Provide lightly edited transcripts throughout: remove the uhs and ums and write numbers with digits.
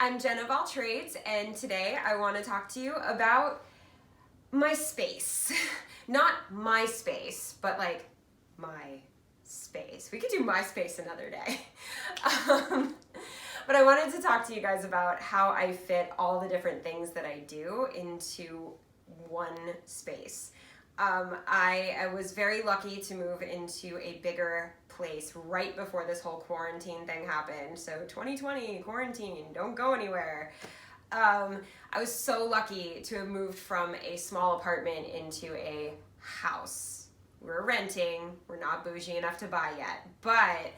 I'm Jen of All Trades, and today I want to talk to you about my space. Not my space, but like my space. We could do my space another day. But I wanted to talk to you guys about how I fit all the different things that I do into one space. I was very lucky to move into a bigger place right before this whole quarantine thing happened. So 2020, quarantine, don't go anywhere. I was so lucky to have moved from a small apartment into a house. We're renting, we're not bougie enough to buy yet, but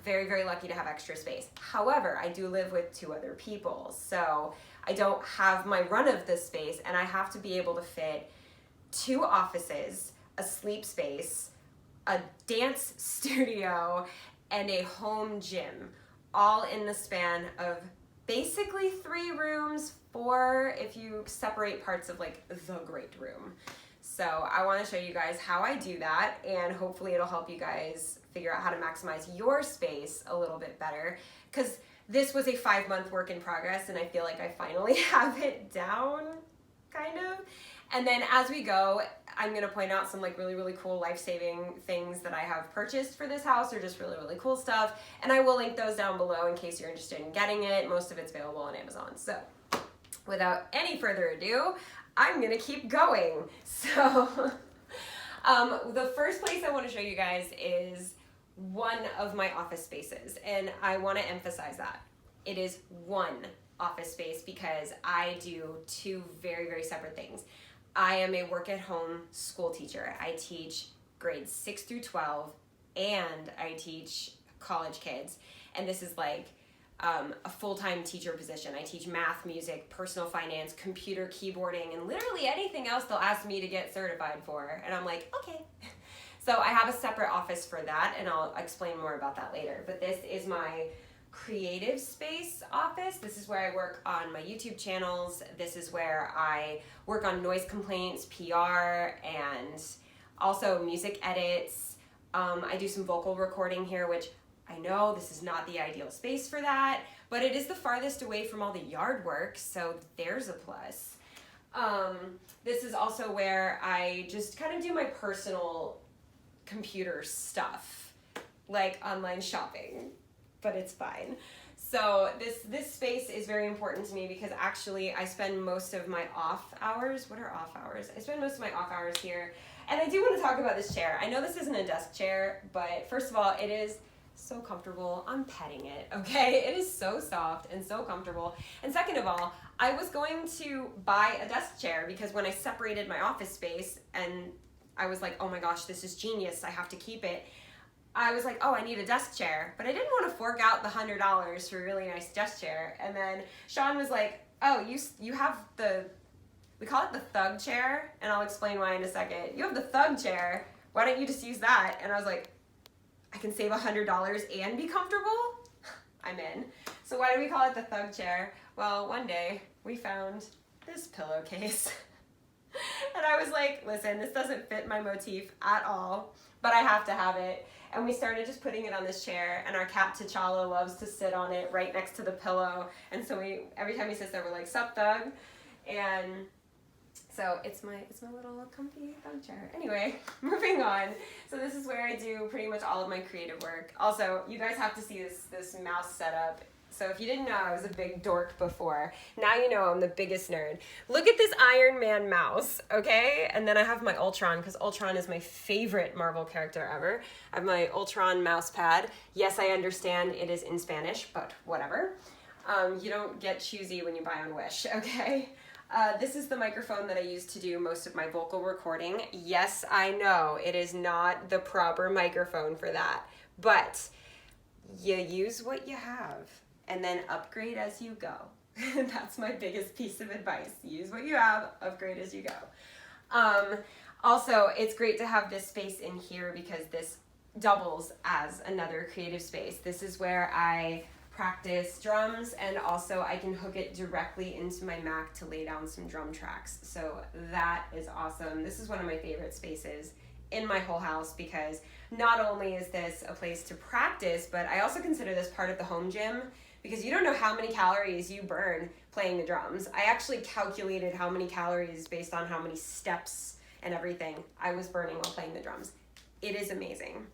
very, very lucky to have extra space. However, I do live with two other people, so I don't have my run of the space, and I have to be able to fit 2 offices, a sleep space, a dance studio, and a home gym, all in the span of basically 3 rooms, 4 if you separate parts of like the great room. So I want to show you guys how I do that, and hopefully it'll help you guys figure out how to maximize your space a little bit better, because this was a 5-month work in progress, and I feel like I finally have it down, kind of. And then as we go, I'm going to point out some like really, really cool life-saving things that I have purchased for this house, or just really, really cool stuff. And I will link those down below in case you're interested in getting it. Most of it's available on Amazon. So without any further ado, I'm going to keep going. So the first place I want to show you guys is one of my office spaces. And I want to emphasize that it is one office space because I do 2 very, very separate things. I am a work-at-home school teacher. I teach grades 6 through 12, and I teach college kids. And this is like a full-time teacher position. I teach math, music, personal finance, computer keyboarding, and literally anything else they'll ask me to get certified for. And I'm like, okay. So I have a separate office for that, and I'll explain more about that later. But this is my creative space office. This is where I work on my YouTube channels. This is where I work on noise complaints, PR, and also music edits. I do some vocal recording here, which I know this is not the ideal space for that, but it is the farthest away from all the yard work, so there's a plus. This is also where I just kind of do my personal computer stuff, like online shopping, but it's fine. So this space is very important to me because actually I spend most of my off hours, what are off hours? I spend most of my off hours here, and I do want to talk about this chair. I know this isn't a desk chair, but first of all, it is so comfortable. I'm petting it, okay? It is so soft and so comfortable. And second of all, I was going to buy a desk chair because when I separated my office space and I was like, oh my gosh, this is genius, I have to keep it. I was like, oh, I need a desk chair, but I didn't want to fork out the $100 for a really nice desk chair. And then Sean was like, oh, you have we call it the thug chair, and I'll explain why in a second. You have the thug chair, why don't you just use that? And I was like, I can save $100 and be comfortable? I'm in. So why do we call it the thug chair? Well, one day we found this pillowcase. And I was like, listen, this doesn't fit my motif at all, but I have to have it. And we started just putting it on this chair, and our cat T'Challa loves to sit on it right next to the pillow. And so every time he sits there, we're like, sup, thug? And so it's my little comfy thug chair. Anyway, moving on. So this is where I do pretty much all of my creative work. Also, you guys have to see this mouse setup. So if you didn't know, I was a big dork before. Now you know I'm the biggest nerd. Look at this Iron Man mouse, okay? And then I have my Ultron, because Ultron is my favorite Marvel character ever. I have my Ultron mouse pad. Yes, I understand it is in Spanish, but whatever. You don't get choosy when you buy on Wish, okay? This is the microphone that I use to do most of my vocal recording. Yes, I know it is not the proper microphone for that, but you use what you have. And then upgrade as you go. That's my biggest piece of advice. Use what you have, upgrade as you go. Also, it's great to have this space in here because this doubles as another creative space. This is where I practice drums, and also I can hook it directly into my Mac to lay down some drum tracks. So that is awesome. This is one of my favorite spaces in my whole house because not only is this a place to practice, but I also consider this part of the home gym because you don't know how many calories you burn playing the drums. I actually calculated how many calories based on how many steps and everything I was burning while playing the drums. It is amazing.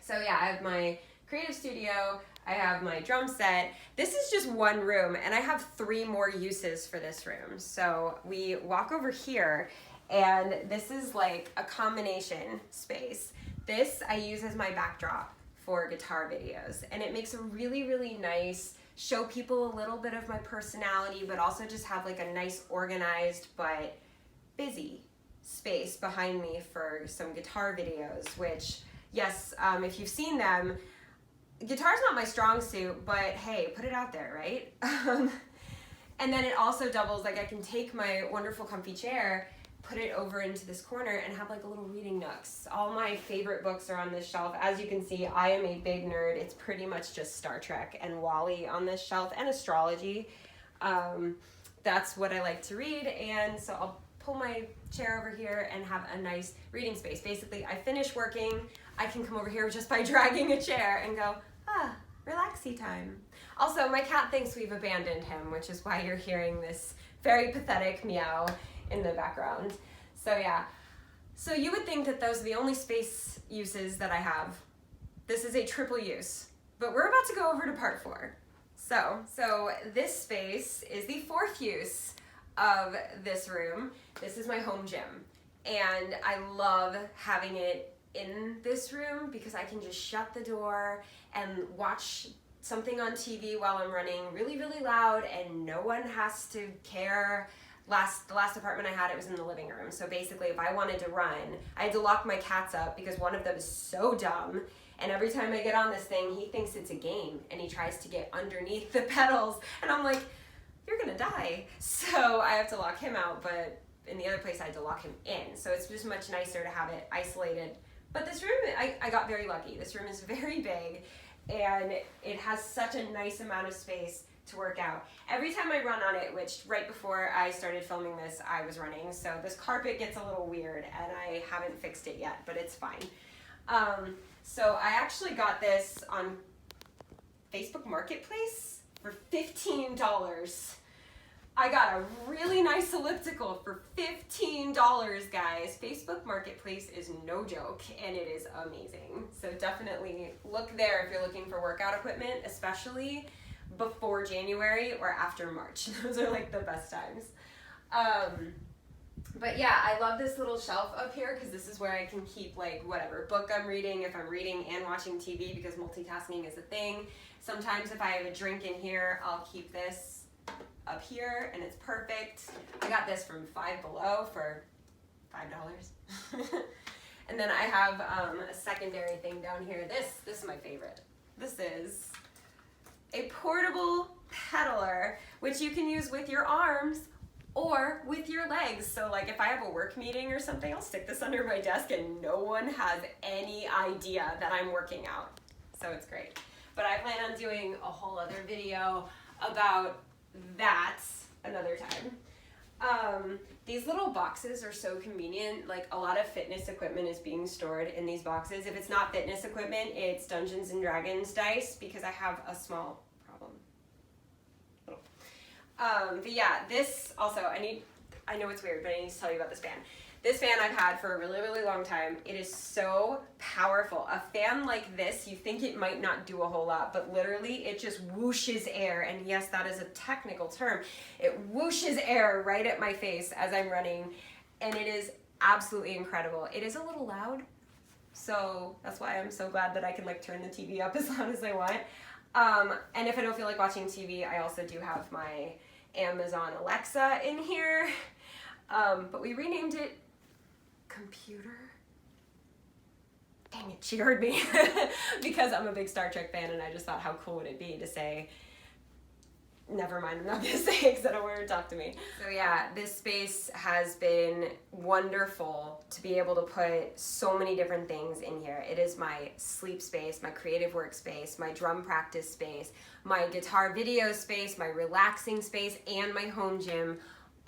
So yeah, I have my creative studio, I have my drum set. This is just one room, and I have 3 more uses for this room. So we walk over here, and this is like a combination space. This I use as my backdrop for guitar videos, and it makes a really, really nice, show people a little bit of my personality, but also just have like a nice organized but busy space behind me for some guitar videos, which, yes, if you've seen them, guitar's not my strong suit, but hey, put it out there, right? And then it also doubles, like I can take my wonderful comfy chair, put it over into this corner and have like a little reading nooks. All my favorite books are on this shelf. As you can see, I am a big nerd. It's pretty much just Star Trek and Wall-E on this shelf, and astrology. That's what I like to read, and so I'll pull my chair over here and have a nice reading space. Basically, I finish working, I can come over here just by dragging a chair and go, relaxy time. Also, my cat thinks we've abandoned him, which is why you're hearing this very pathetic meow in the background. So yeah, so you would think that those are the only space uses that I have. This is a triple use, but we're about to go over to part 4. So this space is the 4th use of this room. This is my home gym, and I love having it in this room because I can just shut the door and watch something on TV while I'm running really, really loud, and no one has to care. The last apartment I had, it was in the living room. So basically, if I wanted to run, I had to lock my cats up because one of them is so dumb. And every time I get on this thing, he thinks it's a game, and he tries to get underneath the pedals. And I'm like, you're gonna die. So I have to lock him out, but in the other place, I had to lock him in. So it's just much nicer to have it isolated. But this room, I got very lucky. This room is very big, and it has such a nice amount of space to work out. Every time I run on it, which right before I started filming this, I was running, so this carpet gets a little weird, and I haven't fixed it yet, but it's fine. So I actually got this on Facebook Marketplace for $15. I got a really nice elliptical for $15, guys. Facebook Marketplace is no joke, and it is amazing. So definitely look there if you're looking for workout equipment, especially before January or after March. Those are like the best times. But yeah, I love this little shelf up here because this is where I can keep like whatever book I'm reading, if I'm reading and watching TV, because multitasking is a thing. Sometimes if I have a drink in here, I'll keep this up here, and it's perfect. I got this from Five Below for $5. And then I have a secondary thing down here. This is my favorite. This is a portable pedaler, which you can use with your arms or with your legs. So like if I have a work meeting or something, I'll stick this under my desk and no one has any idea that I'm working out. So it's great. But I plan on doing a whole other video about that another time. These little boxes are so convenient. Like a lot of fitness equipment is being stored in these boxes. If it's not fitness equipment, it's Dungeons and Dragons dice, because I have a small problem. But yeah, this also, I know it's weird, but I need to tell you about this fan. This fan I've had for a really, really long time. It is so powerful. A fan like this, you think it might not do a whole lot, but literally it just whooshes air. And yes, that is a technical term. It whooshes air right at my face as I'm running, and it is absolutely incredible. It is a little loud, so that's why I'm so glad that I can like turn the TV up as loud as I want. And if I don't feel like watching TV, I also do have my Amazon Alexa in here. But we renamed it Computer. Dang it, she heard me. Because I'm a big Star Trek fan, and I just thought, how cool would it be to say, never mind, I'm not gonna say it because I don't want her to talk to me. So yeah, this space has been wonderful to be able to put so many different things in here. It is my sleep space, my creative work space, my drum practice space, my guitar video space, my relaxing space, and my home gym,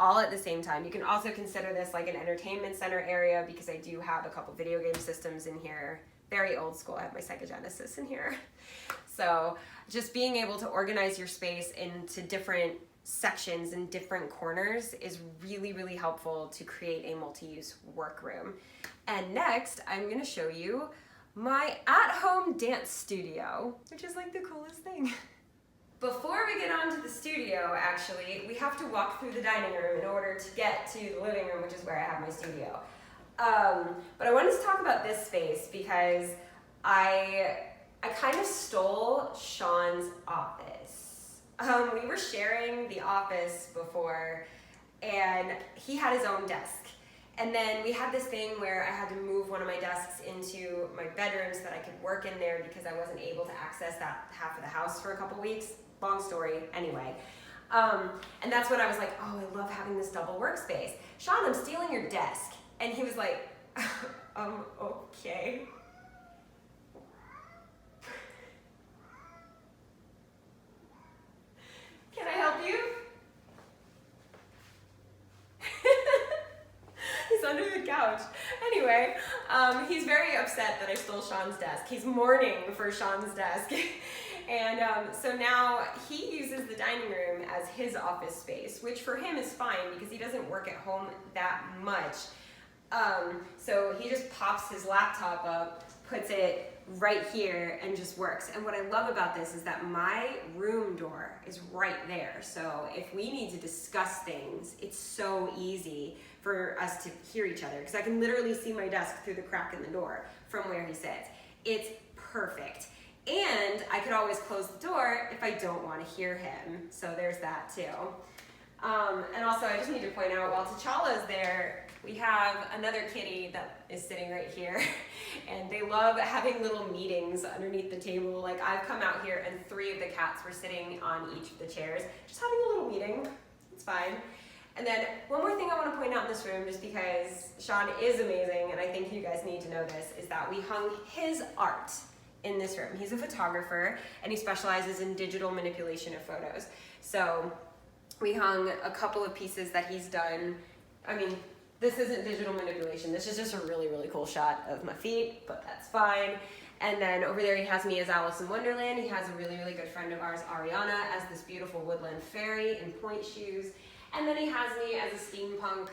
all at the same time. You can also consider this like an entertainment center area because I do have a couple video game systems in here very old school. I have my psychogenesis in here. So just being able to organize your space into different sections and different corners is really, really helpful to create a multi-use workroom. And next, I'm gonna show you my at-home dance studio, which is like the coolest thing. Before we get on to the studio, actually, we have to walk through the dining room in order to get to the living room, which is where I have my studio. But I wanted to talk about this space because I kind of stole Sean's office. We were sharing the office before, and he had his own desk. And then we had this thing where I had to move one of my desks into my bedroom so that I could work in there because I wasn't able to access that half of the house for a couple weeks. Long story, anyway. And that's when I was like, oh, I love having this double workspace. Sean, I'm stealing your desk. And he was like, okay. Can I help you? He's under the couch. Anyway, he's very upset that I stole Sean's desk. He's mourning for Sean's desk. And so now he uses the dining room as his office space, which for him is fine because he doesn't work at home that much. So he just pops his laptop up, puts it right here, and just works. And what I love about this is that my room door is right there. So if we need to discuss things, it's so easy for us to hear each other because I can literally see my desk through the crack in the door from where he sits. It's perfect. And I could always close the door if I don't want to hear him. So there's that too. And also I just need to point out while T'Challa's there, we have another kitty that is sitting right here. And they love having little meetings underneath the table. Like I've come out here and 3 of the cats were sitting on each of the chairs, just having a little meeting. It's fine. And then one more thing I want to point out in this room, just because Sean is amazing and I think you guys need to know this, is that we hung his art in this room. He's a photographer and he specializes in digital manipulation of photos. So we hung a couple of pieces that he's done. I mean, this isn't digital manipulation. This is just a really, really cool shot of my feet, but that's fine. And then over there he has me as Alice in Wonderland. He has a really, really good friend of ours, Ariana, as this beautiful woodland fairy in point shoes. And then he has me as a steampunk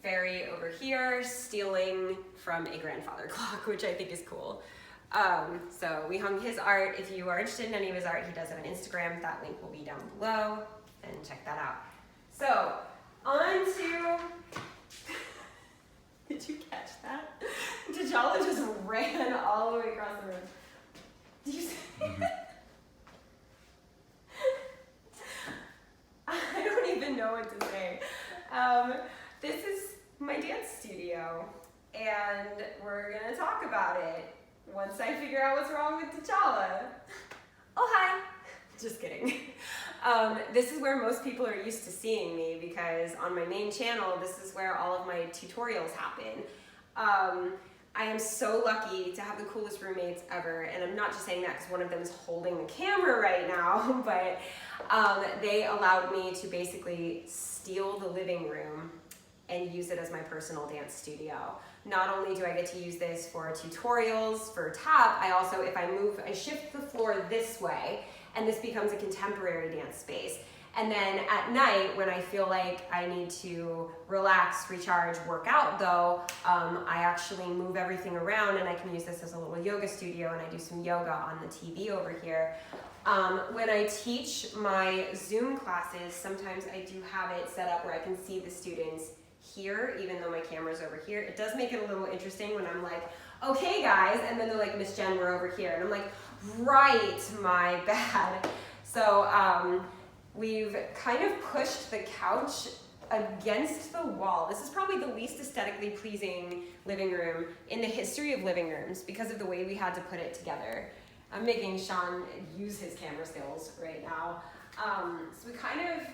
fairy over here, stealing from a grandfather clock, which I think is cool. So we hung his art. If you are interested in any of his art, he does have an Instagram. That link will be down below, and check that out. So, on to... Did you catch that? T'Challa just ran all the way across the room. Did you see that? I don't even know what to say. This is my dance studio, and we're gonna talk about it once I figure out what's wrong with T'Challa. Oh, hi. Just kidding. This is where most people are used to seeing me because on my main channel, this is where all of my tutorials happen. I am so lucky to have the coolest roommates ever, and I'm not just saying that because one of them is holding the camera right now, but they allowed me to basically steal the living room and use it as my personal dance studio. Not only do I get to use this for tutorials, for tap, I also, if I shift the floor this way, and this becomes a contemporary dance space. And then at night, when I feel like I need to relax, recharge, work out though, I actually move everything around and I can use this as a little yoga studio, and I do some yoga on the TV over here. When I teach my Zoom classes, sometimes I do have it set up where I can see the students here, even though my camera's over here. It does make it a little interesting when I'm like, okay guys, and then they're like, Miss Jen, we're over here. And I'm like, right, my bad. So we've kind of pushed the couch against the wall. This is probably the least aesthetically pleasing living room in the history of living rooms because of the way we had to put it together. I'm making Sean use his camera skills right now. So we kind of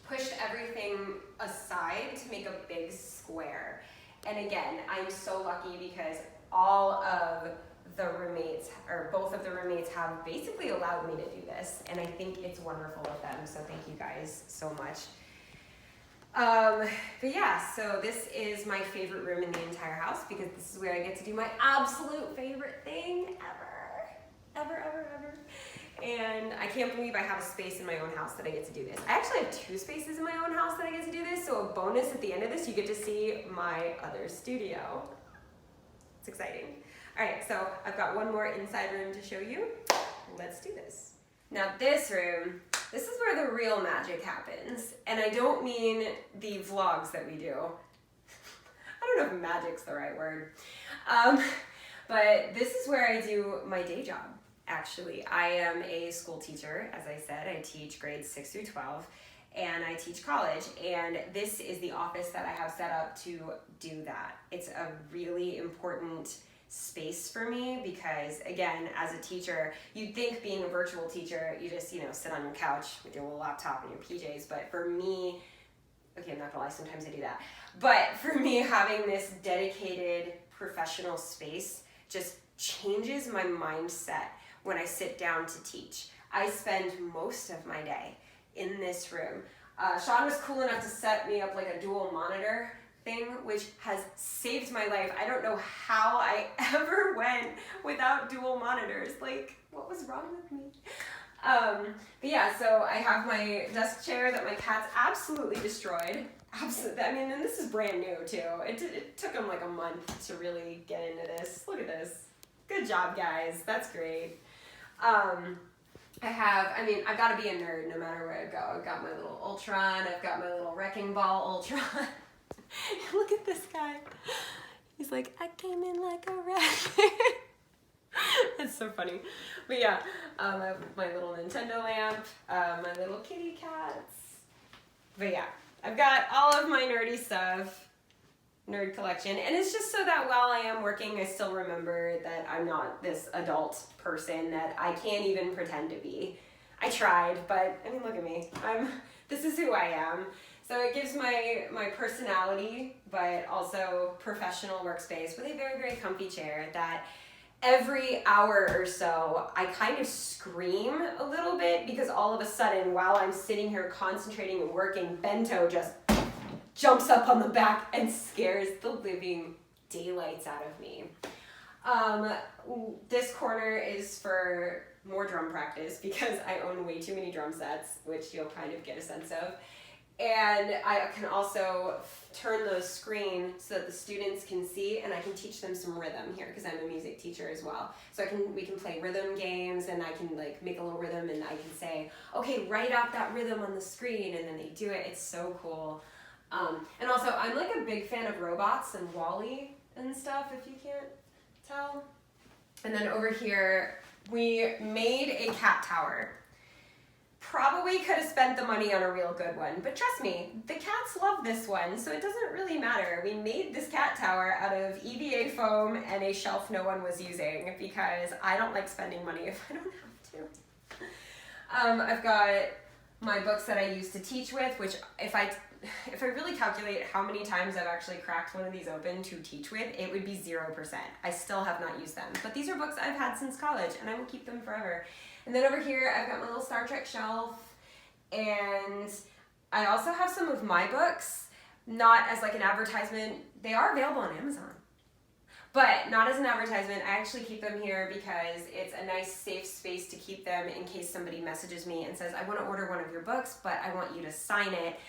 pushed everything aside to make a big square. And again, I'm so lucky because all of the roommates, or both of the roommates, have basically allowed me to do this, and I think it's wonderful of them, so thank you guys so much. But yeah, so this is my favorite room in the entire house because this is where I get to do my absolute favorite thing ever. And I can't believe I have a space in my own house that I get to do this. I actually have 2 spaces in my own house that I get to do this, so a bonus at the end of this, you get to see my other studio. It's exciting. All right, so I've got one more inside room to show you. Let's do this. Now this room, this is where the real magic happens. And I don't mean the vlogs that we do. I don't know if magic's the right word. But this is where I do my day job, actually. I am a school teacher, as I said. I teach grades 6 through 12, and I teach college. And this is the office that I have set up to do that. It's a really important space for me because, again, as a teacher, you'd think being a virtual teacher, you just, sit on your couch with your little laptop and your PJs. But for me, okay, I'm not gonna lie, sometimes I do that. But for me, having this dedicated professional space just changes my mindset when I sit down to teach. I spend most of my day in this room. Sean was cool enough to set me up like a dual monitor thing, which has saved my life. I don't know how I ever went without dual monitors. Like, what was wrong with me? But yeah, so I have my desk chair that my cats absolutely destroyed. Absolutely. I mean, and this is brand new too. It took them like a month to really get into this. Look at this. Good job, guys. That's great. I've got to be a nerd no matter where I go. I've got my little Ultron. I've got my little Wrecking Ball Ultron. Look at this guy. He's like, I came in like a wreck. It's so funny. But yeah, I have my little Nintendo lamp, my little kitty cats. But yeah, I've got all of my nerdy stuff, nerd collection. And it's just so that while I am working, I still remember that I'm not this adult person that I can't even pretend to be. I tried, but I mean, look at me. This is who I am. So it gives my personality, but also professional workspace with a very, very comfy chair that every hour or so, I kind of scream a little bit because all of a sudden, while I'm sitting here concentrating and working, Bento just jumps up on the back and scares the living daylights out of me. This corner is for more drum practice because I own way too many drum sets, which you'll kind of get a sense of. And I can also turn the screen so that the students can see, and I can teach them some rhythm here because I'm a music teacher as well. So we can play rhythm games, and I can like make a little rhythm, and I can say, okay, write out that rhythm on the screen, and then they do it. It's so cool. And also, I'm like a big fan of robots and WALL-E and stuff, if you can't tell. And then over here, we made a cat tower. Probably could have spent the money on a real good one, but trust me, the cats love this one, so it doesn't really matter. We made this cat tower out of EVA foam and a shelf no one was using because I don't like spending money if I don't have to. I've got my books that I used to teach with, which if I really calculate how many times I've actually cracked one of these open to teach with, it would be 0%. I still have not used them, but these are books I've had since college and I will keep them forever. And then over here, I've got my little Star Trek shelf, and I also have some of my books, not as like an advertisement. They are available on Amazon, but not as an advertisement. I actually keep them here because it's a nice, safe space to keep them in case somebody messages me and says, I want to order one of your books, but I want you to sign it.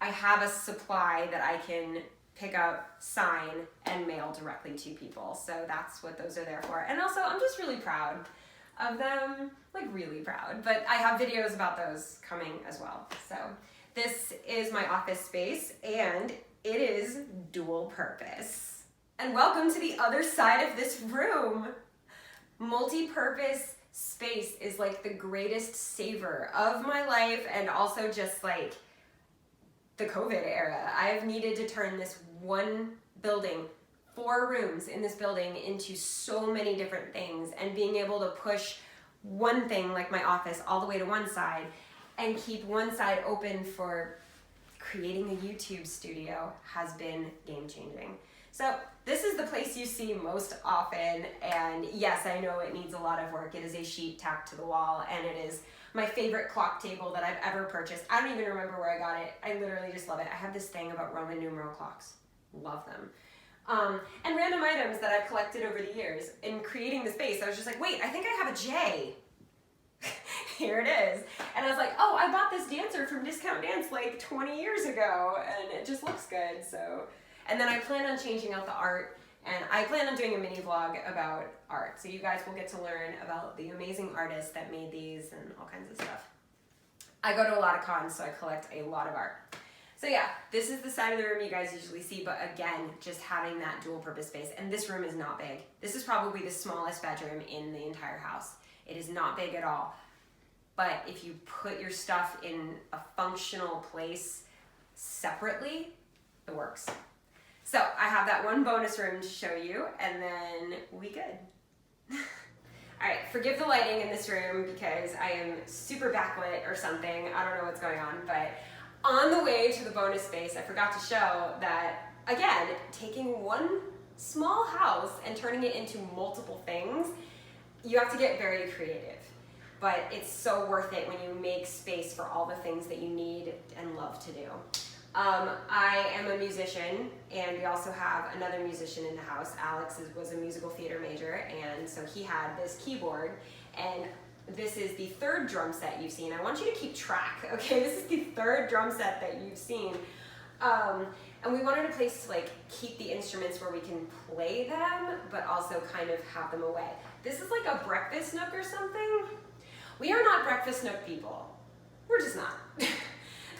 I have a supply that I can pick up, sign, and mail directly to people. So that's what those are there for. And also, I'm just really proud of them, like really proud, but I have videos about those coming as well. So this is my office space and it is dual purpose. And welcome to the other side of this room. Multi-purpose space is like the greatest saver of my life and also just like the COVID era. I've needed to turn this one building, 4 rooms in this building into so many different things, and being able to push one thing like my office all the way to one side and keep one side open for creating a YouTube studio has been game changing. So this is the place you see most often, and yes, I know it needs a lot of work. It is a sheet tacked to the wall, and it is my favorite clock table that I've ever purchased. I don't even remember where I got it. I literally just love it. I have this thing about Roman numeral clocks. Love them. And random items that I've collected over the years. In creating the space, I was just like, wait, I think I have a J. Here it is. And I was like, oh, I bought this dancer from Discount Dance like 20 years ago, and it just looks good. So, and then I plan on changing out the art, and I plan on doing a mini vlog about art. So you guys will get to learn about the amazing artists that made these and all kinds of stuff. I go to a lot of cons, so I collect a lot of art. So yeah, this is the side of the room you guys usually see, but again, just having that dual purpose space. And this room is not big. This is probably the smallest bedroom in the entire house. It is not big at all. But if you put your stuff in a functional place separately, it works. So I have that one bonus room to show you, and then we good. All right, forgive the lighting in this room because I am super backlit or something. I don't know what's going on, but on the way to the bonus space, I forgot to show that, again, taking one small house and turning it into multiple things, you have to get very creative. But it's so worth it when you make space for all the things that you need and love to do. I am a musician, and we also have another musician in the house. Alex was a musical theater major, and so he had this keyboard, and this is the third drum set you've seen. I want you to keep track, okay? This is the third drum set that you've seen. And we wanted a place to like keep the instruments where we can play them, but also kind of have them away. This is like a breakfast nook or something. We are not breakfast nook people. We're just not.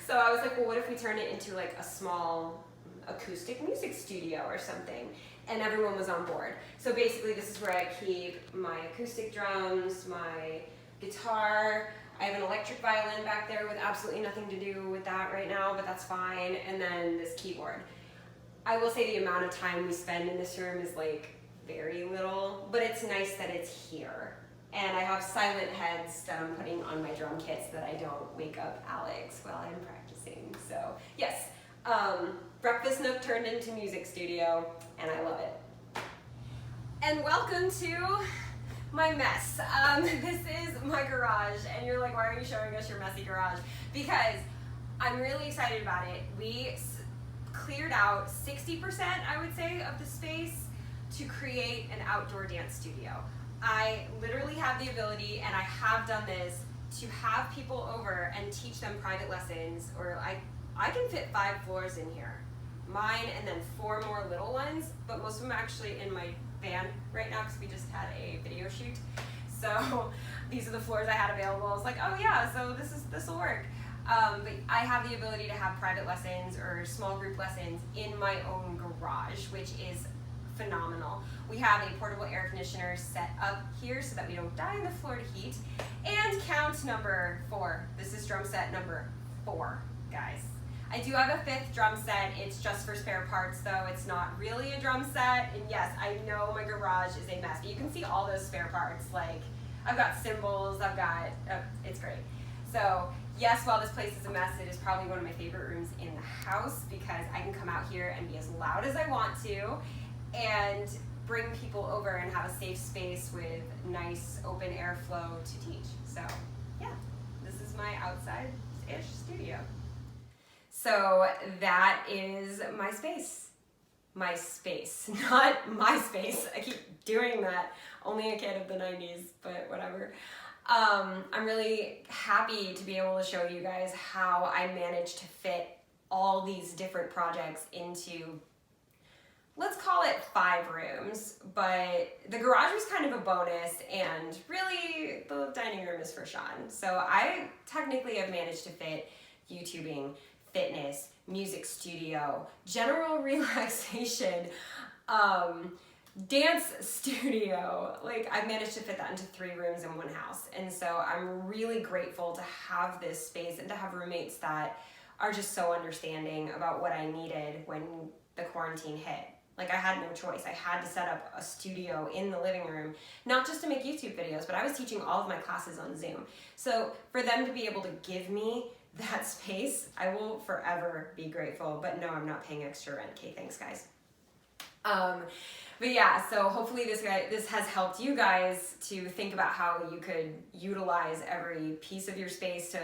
So I was like, well, what if we turn it into like a small acoustic music studio or something? And everyone was on board. So basically this is where I keep my acoustic drums, my guitar. I have an electric violin back there with absolutely nothing to do with that right now, but that's fine. And then this keyboard. I will say the amount of time we spend in this room is like very little, but it's nice that it's here. And I have silent heads that I'm putting on my drum kits so that I don't wake up Alex while I'm practicing. So yes, breakfast nook turned into music studio, and I love it. And welcome to my mess. This is my garage, and you're like, why are you showing us your messy garage? Because I'm really excited about it. We cleared out 60%, I would say, of the space to create an outdoor dance studio. I literally have the ability, and I have done this, to have people over and teach them private lessons, or I can fit 5 floors in here. Mine and then 4 more little ones, but most of them are actually in my van right now because we just had a video shoot. So these are the floors I had available. I was like, oh yeah, so this will work. But I have the ability to have private lessons or small group lessons in my own garage, which is phenomenal. We have a portable air conditioner set up here so that we don't die in the floor to heat. And count number 4. This is drum set number 4, guys. I do have a 5th drum set. It's just for spare parts though. It's not really a drum set. And yes, I know my garage is a mess, but you can see all those spare parts. Like, I've got cymbals, it's great. So yes, while this place is a mess, it is probably one of my favorite rooms in the house because I can come out here and be as loud as I want to and bring people over and have a safe space with nice open airflow to teach. So yeah, this is my outside-ish studio. So that is my space. My space, not my space. I keep doing that. Only a kid of the 90s, but whatever. I'm really happy to be able to show you guys how I managed to fit all these different projects into, let's call it 5 rooms, but the garage was kind of a bonus, and really the dining room is for Sean. So I technically have managed to fit YouTubing, fitness, music studio, general relaxation, dance studio. Like, I've managed to fit that into 3 rooms in one house. And so I'm really grateful to have this space and to have roommates that are just so understanding about what I needed when the quarantine hit. Like, I had no choice. I had to set up a studio in the living room, not just to make YouTube videos, but I was teaching all of my classes on Zoom. So for them to be able to give me that space, I will forever be grateful. But no, I'm not paying extra rent. Okay, thanks guys. But yeah, so hopefully this has helped you guys to think about how you could utilize every piece of your space to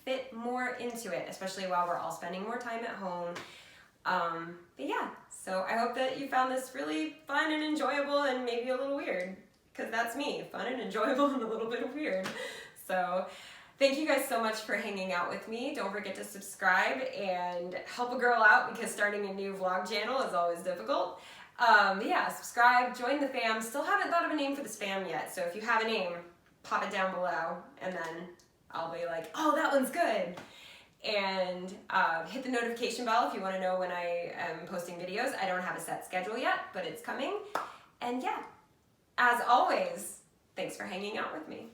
fit more into it, especially while we're all spending more time at home. But yeah, so I hope that you found this really fun and enjoyable and maybe a little weird, because that's me, fun and enjoyable and a little bit weird. So thank you guys so much for hanging out with me. Don't forget to subscribe and help a girl out, because starting a new vlog channel is always difficult. Yeah, subscribe, join the fam. Still haven't thought of a name for this fam yet, so if you have a name, pop it down below, and then I'll be like, oh, that one's good. And hit the notification bell if you want to know when I am posting videos. I don't have a set schedule yet, but it's coming. And yeah, as always, thanks for hanging out with me.